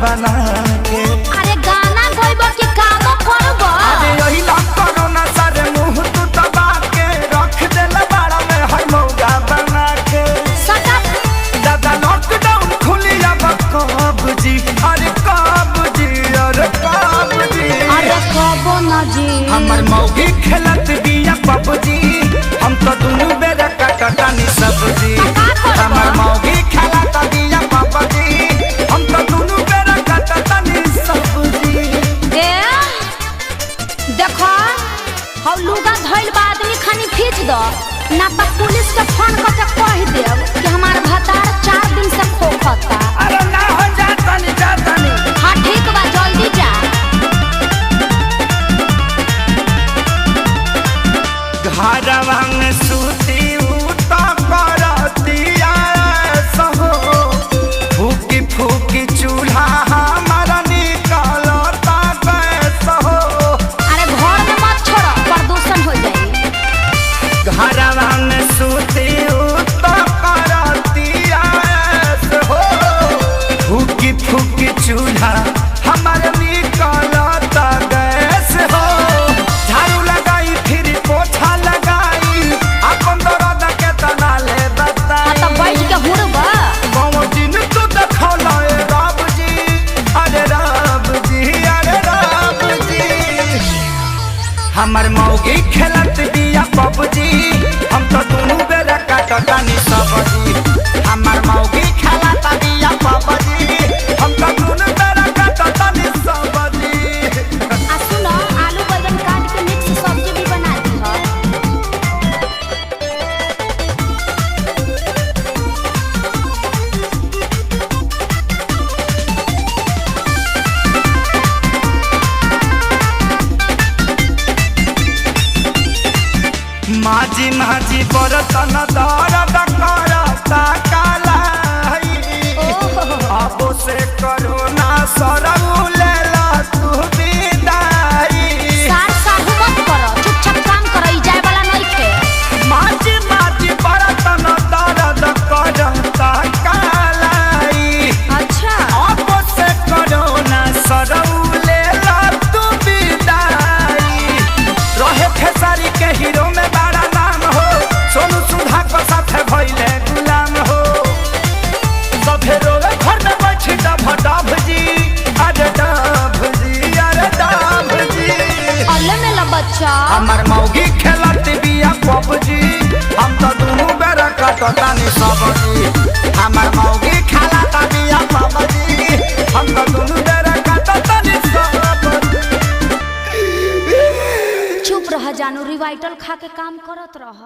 बना के। अरे गाना गइबो कि कामो करबो? अरे यही लग करो ना सारे मुंह तू दबा के रख देला बाड़ा में हर मौका बना के। सटक दादा लॉकडाउन खुली अब कब जी, अरे कब जी, अरे कब जी। अरे कबो ना जी हमर मौगी खेलत बिया पबजी, हम तो दुनू बेरा कटटानी सब्जी। हमर मौगी खेलत बिया पबजी, हम तो दुनू बेरा कटटानी सब्जी। ए देखो हौ लुगा धइल बा आदमी खानी खींच दो ना तो पुलिस के फोन करके कह देब कि हमार भतार 4 दिन से खोखता। अरे ना हो जातनी जातनी। हाँ ठीक बा जल्दी जा। घरवा में सूती उता करतिया सहो, फूकी फूकी चूल्हा हमारा निकलता गैस हो। अरे घर में मत छोड़ो प्रदूषण हो जाई। घरवा में सूती उता करतिया सहो, फूकी फूकी चूल्हा हमारा निकलता गैस हो। झाड़ू लगाई फिर पोछा लगाई, अपन दर्द के तना ले बताई। हाँ तो बैठ के हुड़बा। कौन दिन तू देखौला ए रब जी, अरे रब जी, अरे रब जी। हमर मौगी खेलत बिया पबजी, हम तो दुनू बेरा काटतानी सब्जी। हमर मौगी खेलत बिया पबजी, हम तो दुनू बेरा काटतानी सब्जी। आ सुनो आलू बैंगन काट के मिक्स सब्जी भी बना दी हो। माझी माझी बरतन दर्द करता कालाई, अब से करो ना सरऊ लेला तू विदाई। सार साहू मत करो चुपचाप काम करो ई जाए वाला नहीं खे। माझी माझी बरतन दर्द करता कालाई, अच्छा अब से करो ना सरऊ लेला तू विदाई। रहे खेसारी के हीरो में बड़ा नाम हो, सोनू सुधा को साथे भइले गुलाम हो। सभे रोवे घर में बैठी डभ डभ जी, अरे डभ जी, अरे डभ जी। अल्ले मेला बच्चा हमर मौगी खेलत बिया पबजी, हम तो दुनू बेरा कटतानी सब्जी। हमर मौगी खेलत बिया पबजी, हम तो दुनू बेरा कटतानी सब्जी। चुप रह जानू रिवाइटल खा के काम करत रह।